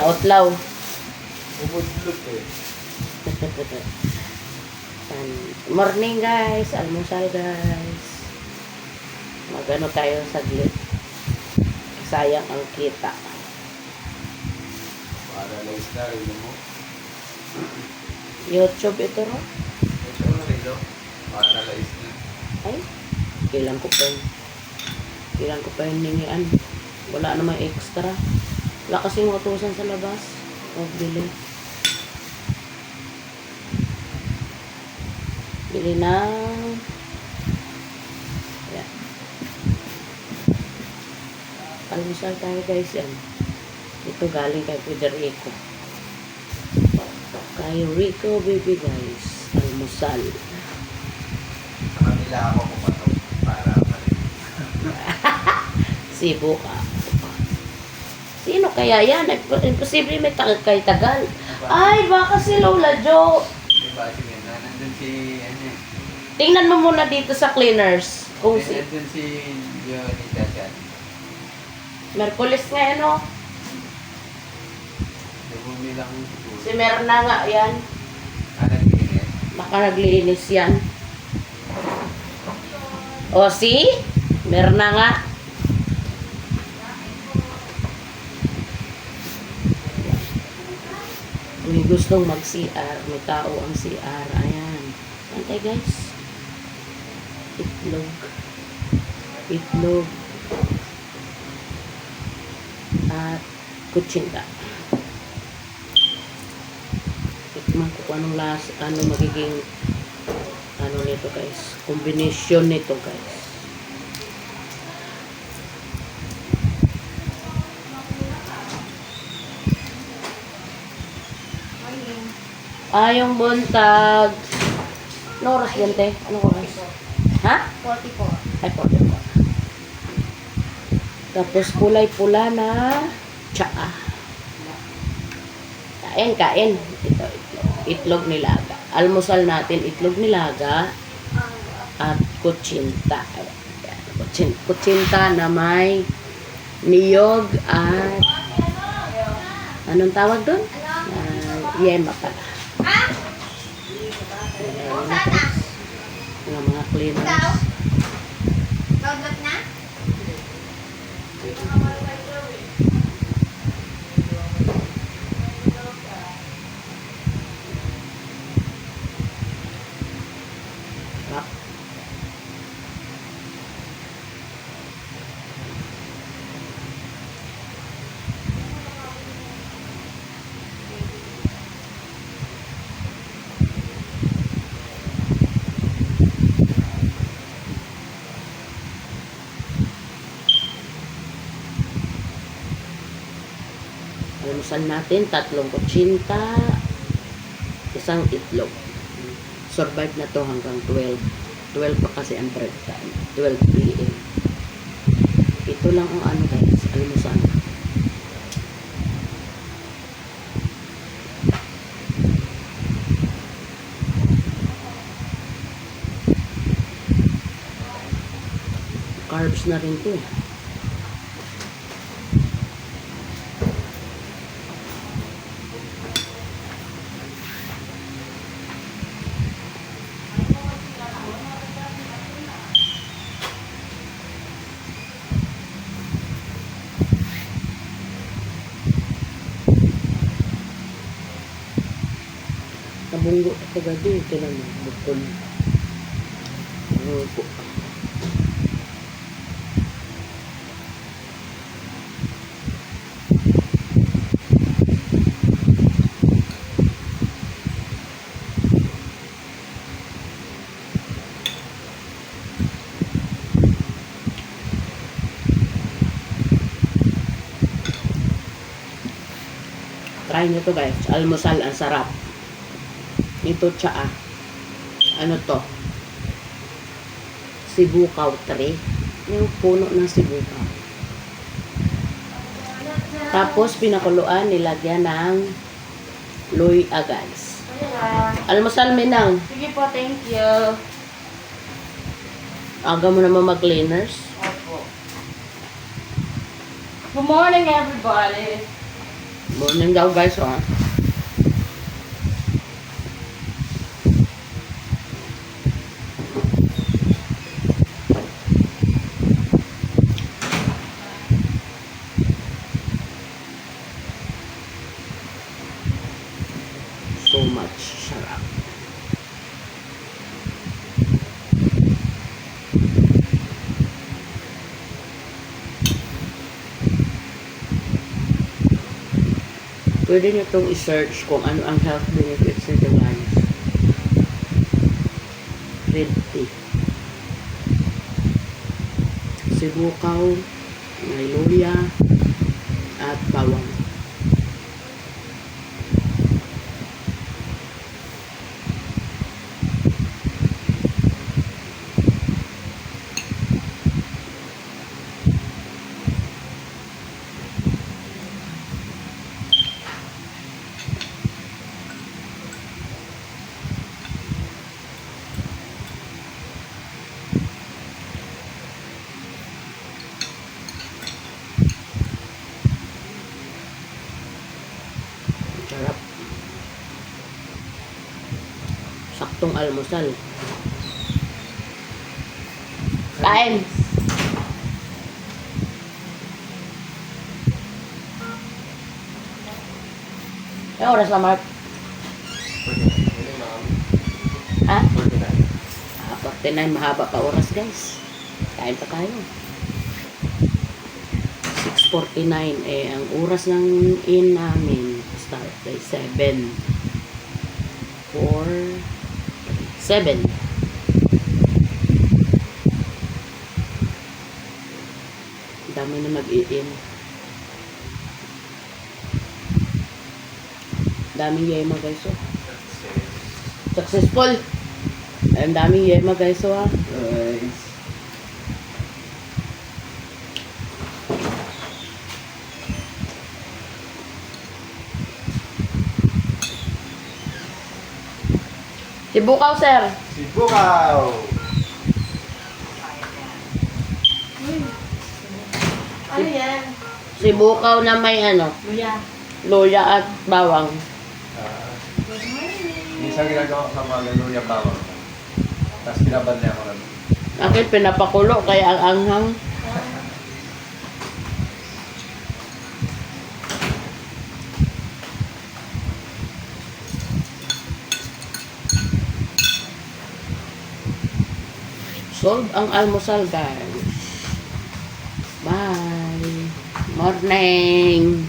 Outlaw. Ubod-log eh. Morning guys, almusal guys. Magano tayo saglit. Sayang ang kita. Para lang na rin mo. YouTube ito ro. Ito na rin no? Para lang na. Ay, kailan ko pa yun. Kailan ko pa yun ningian. Wala namang extra. Wala kasing utusan sa labas. O, bili. Bili ng... Ayan. Almusal tayo guys yan. Ito galing kay Federico. Kay Rico baby guys. Almusal. Sa kanila ako pumatok para marin. Cebu ka. Sino kaya yan? Imposible may kay Tagal. Ay, baka si Lola Jo. Diba si Nena? Nandun si... Ano? Tingnan mo muna dito sa cleaners. Kung si... Nandun si Jonita dyan. Merkulis nga yan, oh. Nabumi lang siguro. Si Merna nga yan. Nag-inis. Baka naglinis yan. O, si? Merna nga. May gustong mag-CR. May tao ang CR. Ayan. Antay guys. Itlog. Itlog. At kutsinta. Tikman ko kung anong lasa, ano magiging ano nito guys. Combination nito guys. Yung buntag. Ano oras yan, te? Anong oras? Ha? 44. Ay, 44. Tapos kulay-pula na tsaa. Kain, kain. Ito, itlog nilaga. Almusal natin, itlog nilaga at kutsinta. Ayan, kutsinta na may niyog at anong tawag doon? Yema pala. Mga cleaners. Loadlot na? Almusal natin, 3 kutsinta, 1 itlog. Survive na to hanggang 12. 12 pa kasi ang break time. 12 p.m. Ito lang ang ano guys, almusal. Carbs na rin to. Nabunggo ito gadi. Ito lang bukol. Try nyo to guys. Almusal, ang sarap. Ito tsaa. Ano to? Sibukaw tree. Yung puno ng sibukaw. Tapos pinakuluan, nilagyan ng luya guys. Almusal minang. Sige po, thank you. Aga mo naman mag-cleaners. Opo. Good morning, everybody. Morning daw guys, oh. So much sarap. Pwede nyo itong i-search kung ano ang health benefits nito guys. Red tea. Sibukaw, may luya, at bawang. Sarap. Saktong almusal. Kain! May oras na, Mark? Ha? 49. Mahaba pa oras, guys. Kain pa tayo. 6:49. Eh, ang oras ng in namin start by 7. 7. Dami na mag-i-in. Daming yema guys, oh. Successful. Ang daming yema guys, oh, ah. Guys. Sibukaw, sir. Sibukaw! Ano yan? Sibukaw na may ano, Luya. luya at bawang. Minsan ginagawa ko sa mga luya bawang. Tapos pinabad niya ako lang. Akin pinapakulo kaya ang anghang. Solve ang almusal guys. Bye. Morning.